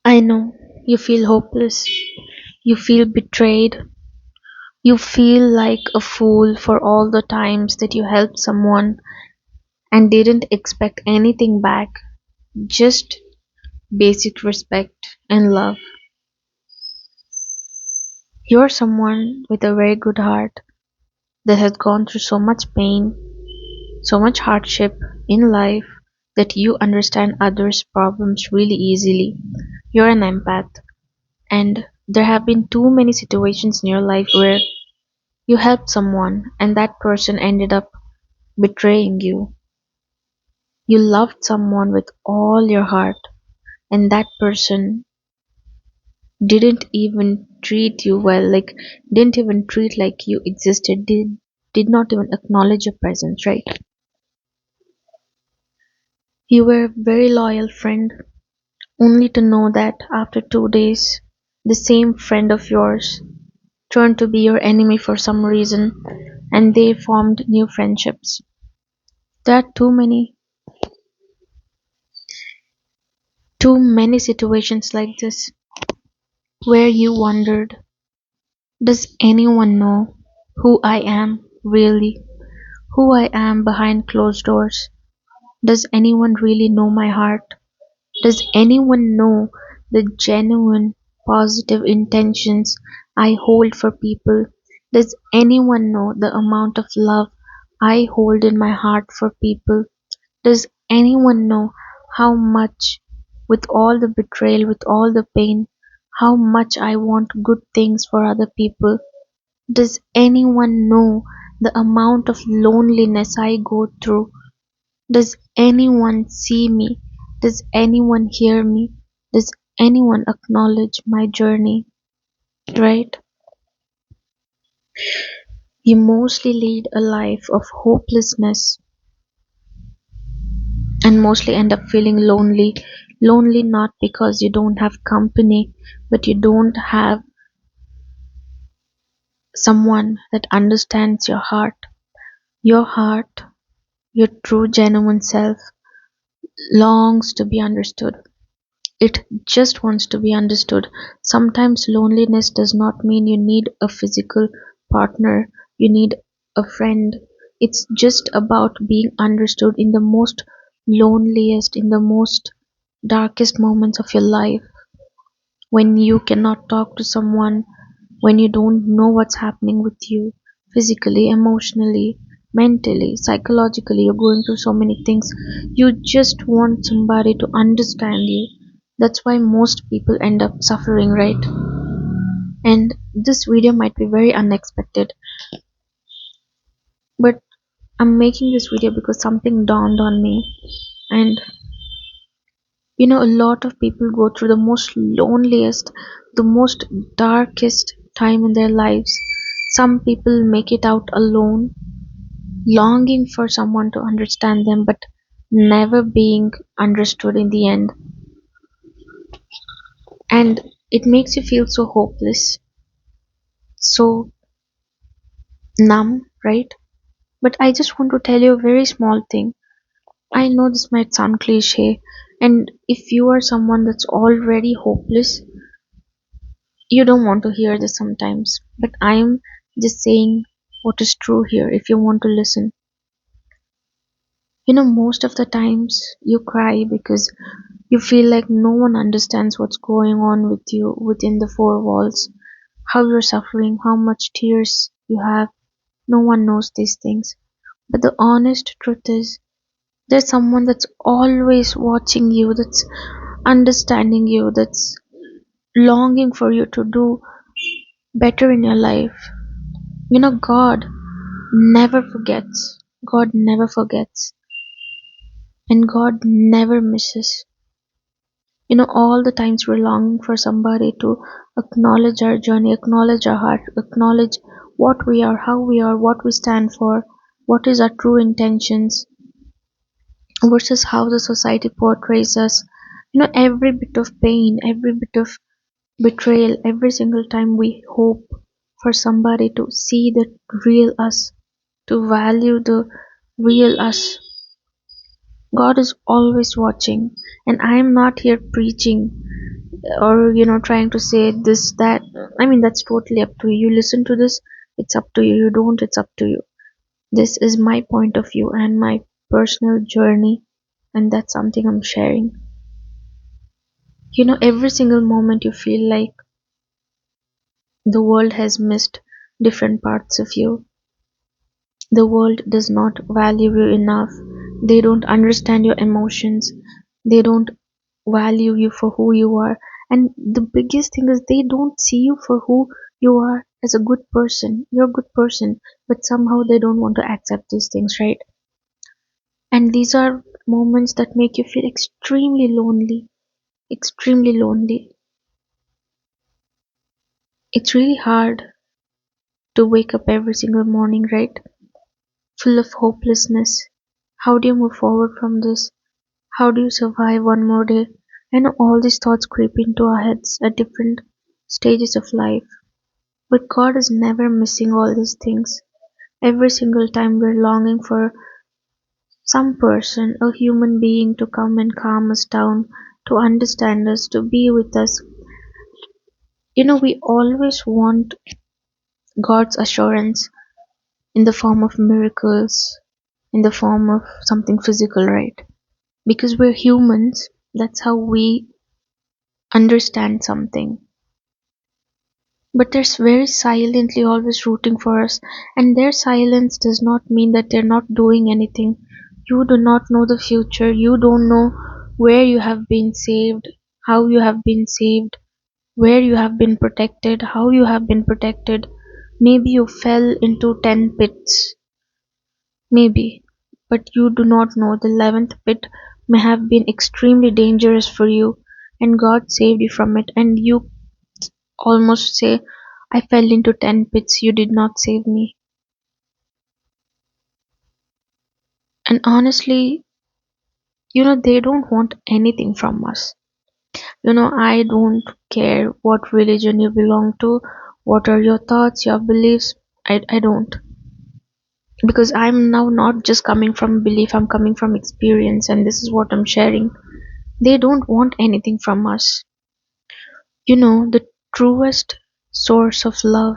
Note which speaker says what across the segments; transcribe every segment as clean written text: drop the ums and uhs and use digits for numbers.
Speaker 1: I know you feel hopeless, you feel betrayed, you feel like a fool for all the times that you helped someone and didn't expect anything back, just basic respect and love. You're someone with a very good heart that has gone through so much pain, so much hardship in life that you understand others' problems really easily. You're an empath, and there have been too many situations in your life where you helped someone and that person ended up betraying you. You loved someone with all your heart and that person didn't even treat you well, like didn't even treat like you existed, did not even acknowledge your presence, right? You were a very loyal friend, only to know that after 2 days, the same friend of yours turned to be your enemy for some reason and they formed new friendships. There are too many situations like this where you wondered, does anyone know who I am really? Who I am behind closed doors? Does anyone really know my heart? Does anyone know the genuine positive intentions I hold for people? Does anyone know the amount of love I hold in my heart for people? Does anyone know how much, with all the betrayal, with all the pain, how much I want good things for other people? Does anyone know the amount of loneliness I go through? Does anyone see me? Does anyone hear me? Does anyone acknowledge my journey? Right? You mostly lead a life of hopelessness and mostly end up feeling lonely. Lonely not because you don't have company, but you don't have someone that understands your heart. Your heart, your true genuine self, longs to be understood. It just wants to be understood. Sometimes loneliness does not mean you need a physical partner, you need a friend. It's just about being understood in the most loneliest, in the most darkest moments of your life, when you cannot talk to someone, when you don't know what's happening with you physically, emotionally, mentally, psychologically, you're going through so many things. You just want somebody to understand you. That's why most people end up suffering, right? And this video might be very unexpected, but I'm making this video because something dawned on me. And a lot of people go through the most loneliest, the most darkest time in their lives. Some people make it out alone, longing for someone to understand them, but never being understood in the end. And it makes you feel so hopeless, so numb, right? But I just want to tell you a very small thing. I know this might sound cliche, and if you are someone that's already hopeless, you don't want to hear this sometimes, but I'm just saying what is true here if you want to listen. Most of the times you cry because you feel like no one understands what's going on with you within the four walls, how you're suffering, how much tears you have. No one knows these things. But the honest truth is, there's someone that's always watching you, that's understanding you, that's longing for you to do better in your life. God never forgets. God never forgets. And God never misses. All the times we're longing for somebody to acknowledge our journey, acknowledge our heart, acknowledge what we are, how we are, what we stand for, what is our true intentions versus how the society portrays us. Every bit of pain, every bit of betrayal, every single time we hope for somebody to see the real us, to value the real us. God is always watching, and I am not here preaching or trying to say this, that. I mean, that's totally up to you. You listen to this, it's up to you. You don't, it's up to you. This is my point of view and my personal journey, and that's something I'm sharing. Every single moment you feel like the world has missed different parts of you, the world does not value you enough, they don't understand your emotions, they don't value you for who you are, and the biggest thing is they don't see you for who you are as a good person. You're a good person, but somehow they don't want to accept these things, right? And these are moments that make you feel extremely lonely, extremely lonely. It's really hard to wake up every single morning, right? Full of hopelessness. How do you move forward from this? How do you survive one more day? I know all these thoughts creep into our heads at different stages of life, but God is never missing all these things. Every single time we're longing for some person, a human being, to come and calm us down, to understand us, to be with us. We always want God's assurance in the form of miracles, in the form of something physical, right? Because we're humans, that's how we understand something. But they're very silently always rooting for us, and their silence does not mean that they're not doing anything. You do not know the future, you don't know where you have been saved, how you have been saved, where you have been protected, how you have been protected. Maybe you fell into 10 pits, maybe, but you do not know the 11th pit may have been extremely dangerous for you, and God saved you from it. And you almost say, I fell into 10 pits, you did not save me. And honestly, they don't want anything from us. I don't care what religion you belong to, what are your thoughts, your beliefs. I don't. Because I'm now not just coming from belief, I'm coming from experience, and this is what I'm sharing. They don't want anything from us. The truest source of love,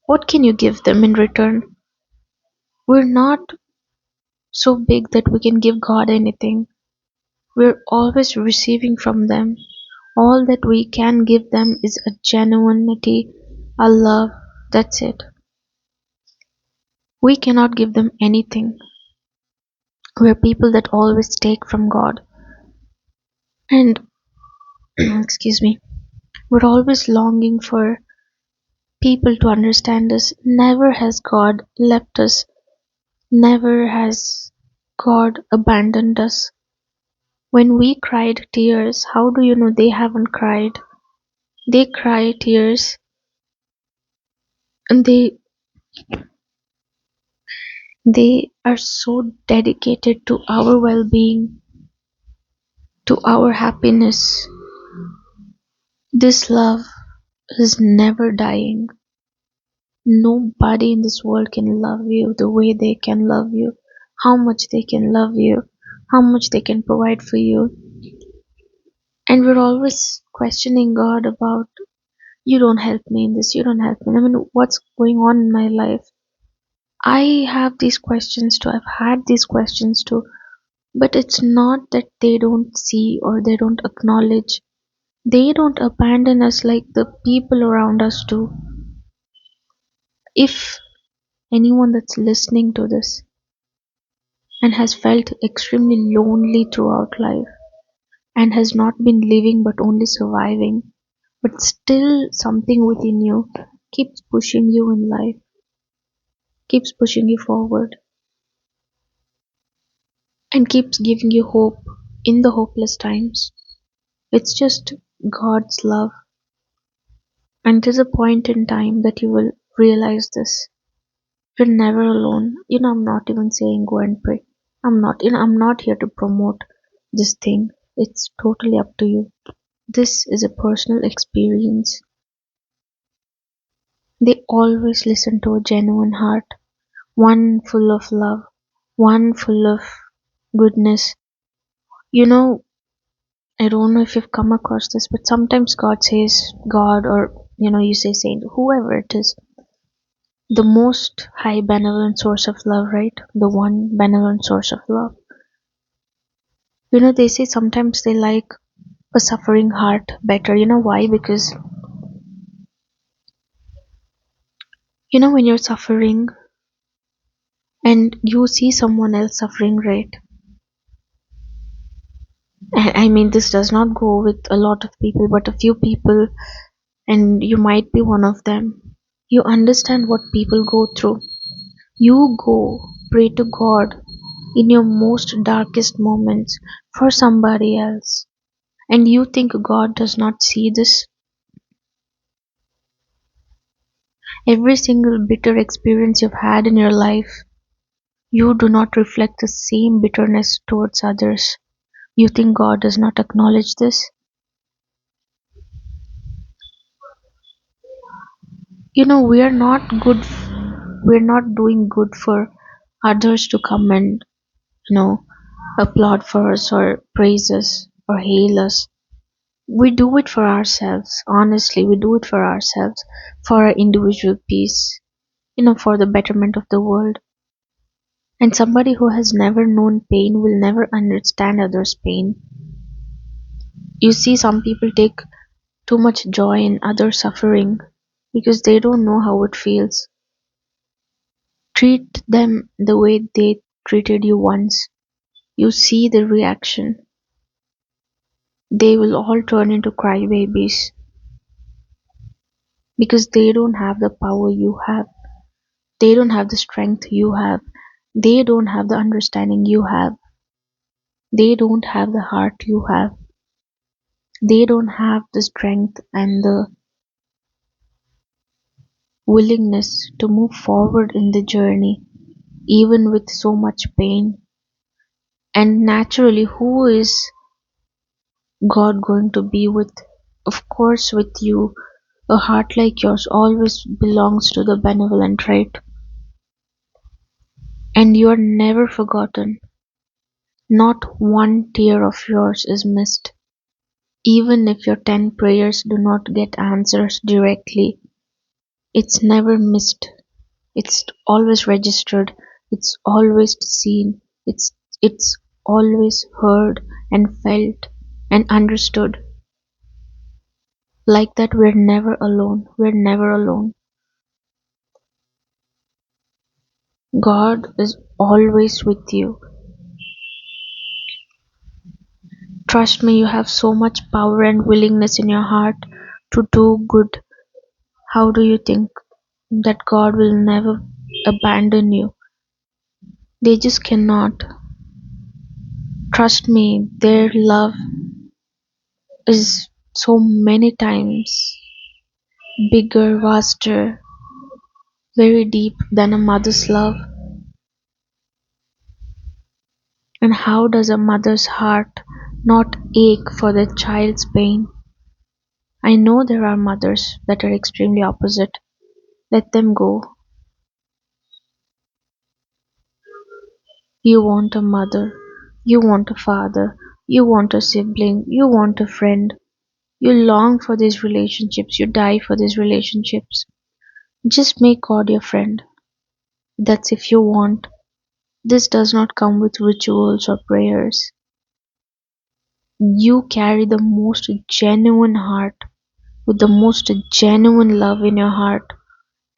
Speaker 1: what can you give them in return? We're not so big that we can give God anything. We're always receiving from them. All that we can give them is a genuinity, a love. That's it. We cannot give them anything. We're people that always take from God. And, excuse me, we're always longing for people to understand us. Never has God left us. Never has God abandoned us. When we cried tears, how do you know they haven't cried? They cry tears, and they are so dedicated to our well-being, to our happiness. This love is never dying. Nobody in this world can love you the way they can love you, how much they can love you, how much they can provide for you. And we're always questioning God about, you don't help me in this, you don't help me. I mean, what's going on in my life? I have these questions too, I've had these questions too. But it's not that they don't see or they don't acknowledge. They don't abandon us like the people around us do. If anyone that's listening to this and has felt extremely lonely throughout life and has not been living but only surviving, but still something within you keeps pushing you in life, keeps pushing you forward, and keeps giving you hope in the hopeless times. It's just God's love. And there's a point in time that you will realize this. You're never alone. I'm not even saying go and pray. I'm not here to promote this thing. It's totally up to you. This is a personal experience. They always listen to a genuine heart, one full of love, one full of goodness. You know, I don't know if you've come across this, but sometimes God says, God, or you say saint, whoever it is, the most high benevolent source of love, right? The one benevolent source of love. They say sometimes they like a suffering heart better. You know why? Because, when you're suffering and you see someone else suffering, right? I mean, this does not go with a lot of people, but a few people, and you might be one of them. You understand what people go through. You go pray to God in your most darkest moments for somebody else. And you think God does not see this? Every single bitter experience you've had in your life, you do not reflect the same bitterness towards others. You think God does not acknowledge this? We are not good, we're not doing good for others to come and, you know, applaud for us or praise us or hail us. We do it for ourselves. Honestly, we do it for ourselves, for our individual peace, for the betterment of the world. And somebody who has never known pain will never understand others' pain. You see, some people take too much joy in other suffering because they don't know how it feels. Treat them the way they treated you once. You see the reaction. They will all turn into crybabies because they don't have the power you have. They don't have the strength you have. They don't have the understanding you have. They don't have the heart you have. They don't have the strength and the willingness to move forward in the journey, even with so much pain. And naturally, who is God going to be with? Of course, with you. A heart like yours always belongs to the benevolent, right? And you are never forgotten. Not one tear of yours is missed. Even if your 10 prayers do not get answers directly, it's never missed. It's always registered. It's always seen. It's always heard and felt and understood. Like that, we're never alone. We're never alone. God is always with you. Trust me, you have so much power and willingness in your heart to do good. How do you think that God will never abandon you? They just cannot. Trust me, their love is so many times bigger, vaster, very deep than a mother's love. And how does a mother's heart not ache for their child's pain? I know there are mothers that are extremely opposite. Let them go. You want a mother, you want a father, you want a sibling, you want a friend. You long for these relationships, you die for these relationships. Just make God your friend. That's if you want. This does not come with rituals or prayers. You carry the most genuine heart with the most genuine love in your heart,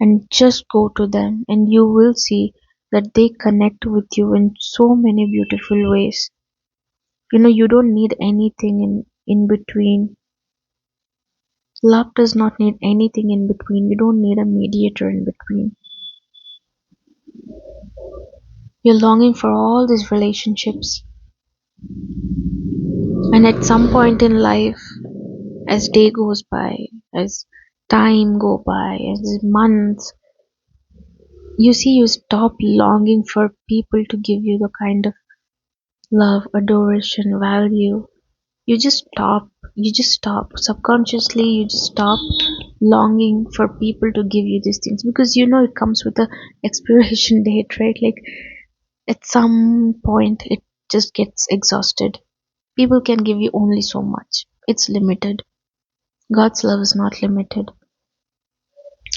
Speaker 1: and just go to them, and you will see that they connect with you in so many beautiful ways. You don't need anything in between. Love does not need anything in between. You don't need a mediator in between. You're longing for all these relationships, and at some point in life, as day goes by, as time go by, as months, you stop longing for people to give you the kind of love, adoration, value. You just stop subconsciously. You just stop longing for people to give you these things, because it comes with a expiration date, right? Like, at some point it just gets exhausted. People can give you only so much. It's limited. God's love is not limited.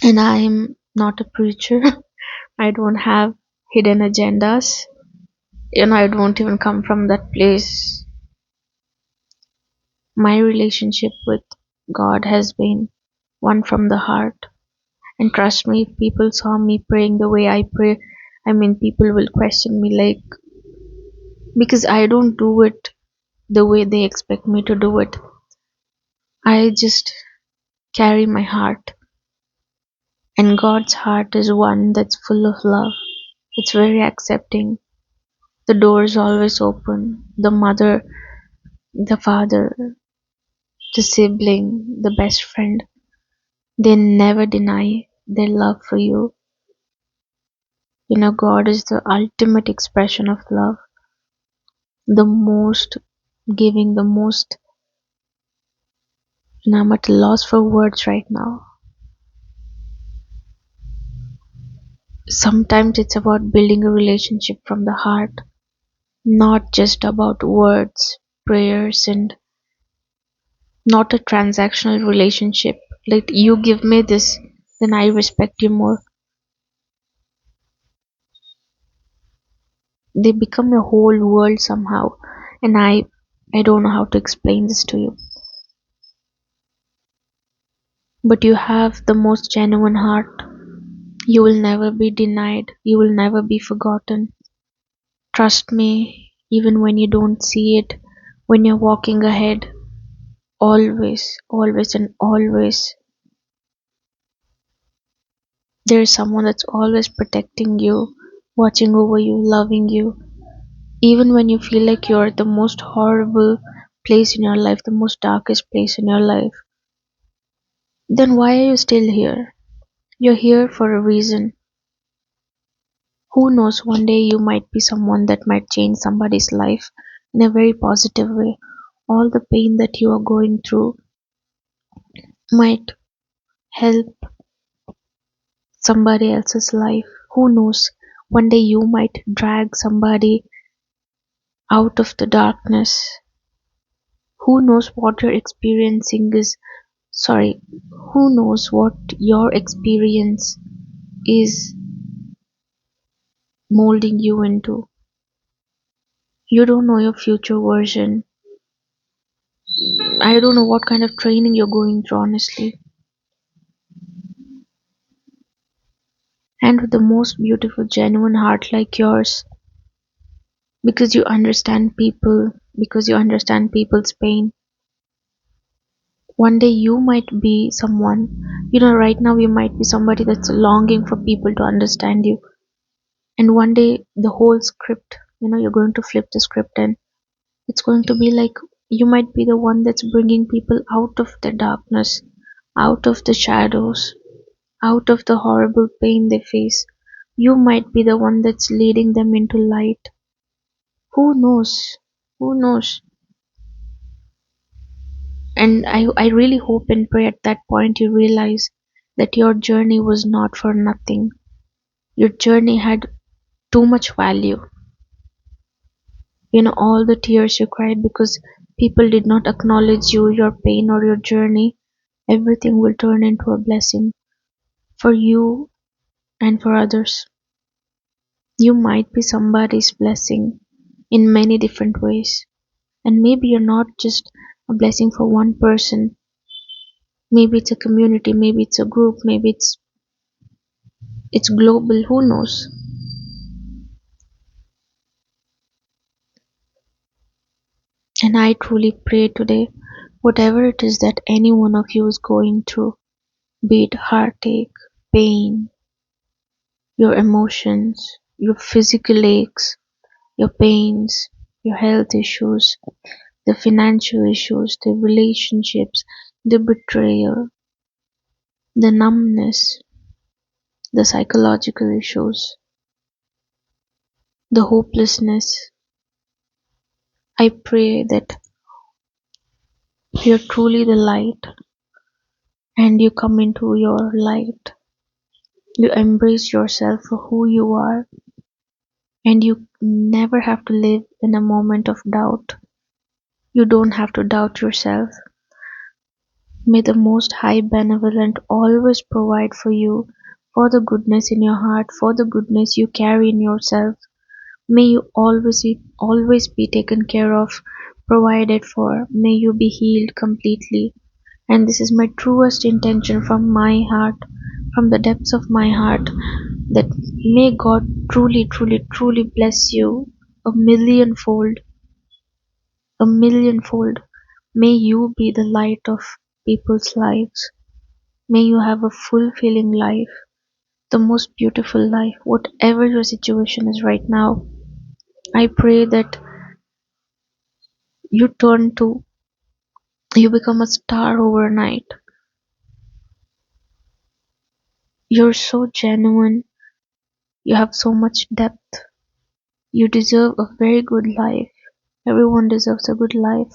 Speaker 1: And I am not a preacher. I don't have hidden agendas. I don't even come from that place. My relationship with God has been one from the heart. And trust me, if people saw me praying the way I pray, I mean, people will question me, like, because I don't do it the way they expect me to do it. I just carry my heart. And God's heart is one that's full of love. It's very accepting. The door is always open. The mother, the father, the sibling, the best friend, they never deny their love for you. God is the ultimate expression of love, the most giving, the most. I'm at a loss for words right now. Sometimes it's about building a relationship from the heart, not just about words, prayers, and not a transactional relationship. Like, you give me this, then I respect you more. They become a whole world somehow, and I don't know how to explain this to you. But you have the most genuine heart. You will never be denied. You will never be forgotten. Trust me, even when you don't see it, when you're walking ahead, always, always, and always, there is someone that's always protecting you, watching over you, loving you. Even when you feel like you're at the most horrible place in your life, the most darkest place in your life, then why are you still here? You're here for a reason. Who knows, one day you might be someone that might change somebody's life in a very positive way. All the pain that you are going through might help somebody else's life. Who knows, one day you might drag somebody out of the darkness. Who knows what you're experiencing is, sorry, who knows what your experience is molding you into. You don't know your future version. I don't know what kind of training you're going through, honestly. And with the most beautiful, genuine heart like yours, because you understand people, because you understand people's pain. One day you might be someone, right now you might be somebody that's longing for people to understand you. And one day the whole script, you're going to flip the script, and it's going to be like you might be the one that's bringing people out of the darkness, out of the shadows, out of the horrible pain they face. You might be the one that's leading them into light. Who knows? Who knows? And I really hope and pray at that point you realize that your journey was not for nothing. Your journey had too much value. All the tears you cried because people did not acknowledge you, your pain, or your journey, everything will turn into a blessing for you and for others. You might be somebody's blessing in many different ways. And maybe you're not just a blessing for one person. Maybe it's a community, maybe it's a group, maybe it's global, who knows? And I truly pray today, whatever it is that any one of you is going through, be it heartache, pain, your emotions, your physical aches, your pains, your health issues, the financial issues, the relationships, the betrayal, the numbness, the psychological issues, the hopelessness. I pray that you're truly the light and you come into your light. You embrace yourself for who you are, and you never have to live in a moment of doubt. You don't have to doubt yourself. May the Most High Benevolent always provide for you, for the goodness in your heart, for the goodness you carry in yourself. May you always be taken care of, provided for. May you be healed completely. And this is my truest intention from my heart, from the depths of my heart, that may God truly, truly, truly bless you a millionfold, a millionfold. May you be the light of people's lives. May you have a fulfilling life, the most beautiful life, whatever your situation is right now. I pray that you turn to, you become a star overnight. You're so genuine. You have so much depth. You deserve a very good life. Everyone deserves a good life.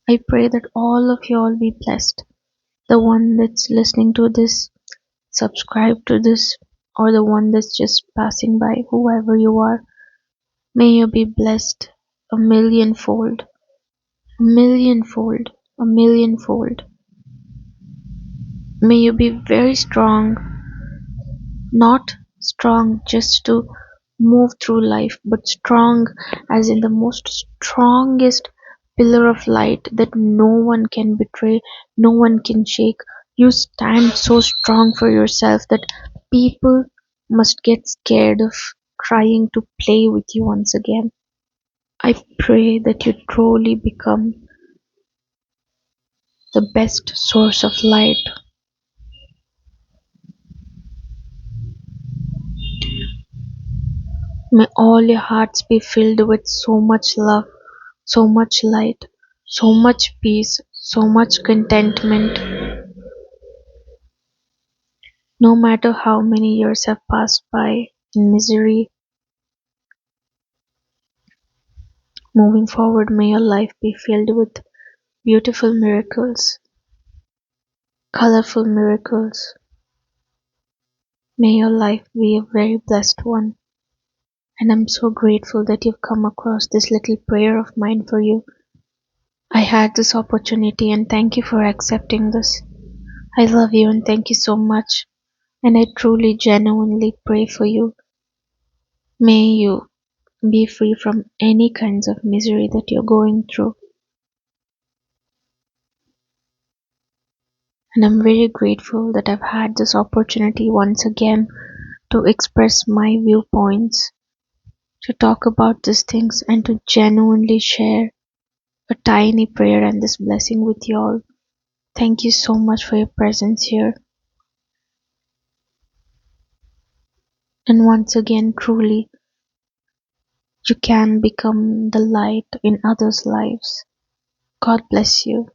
Speaker 1: I pray that all of you all be blessed. The one that's listening to this, subscribe to this, or the one that's just passing by, whoever you are, may you be blessed a millionfold, a millionfold, a millionfold. May you be very strong, not strong just to move through life, but strong as in the most strongest pillar of light that no one can betray, no one can shake. You stand so strong for yourself that people must get scared of trying to play with you once again. I pray that you truly become the best source of light. May all your hearts be filled with so much love, so much light, so much peace, so much contentment. No matter how many years have passed by in misery, moving forward, may your life be filled with beautiful miracles, colorful miracles. May your life be a very blessed one. And I'm so grateful that you've come across this little prayer of mine for you. I had this opportunity and thank you for accepting this. I love you and thank you so much. And I truly, genuinely pray for you. May you be free from any kinds of misery that you're going through. And I'm very grateful that I've had this opportunity once again to express my viewpoints, to talk about these things, and to genuinely share a tiny prayer and this blessing with you all. Thank you so much for your presence here. And once again, truly, you can become the light in others' lives. God bless you.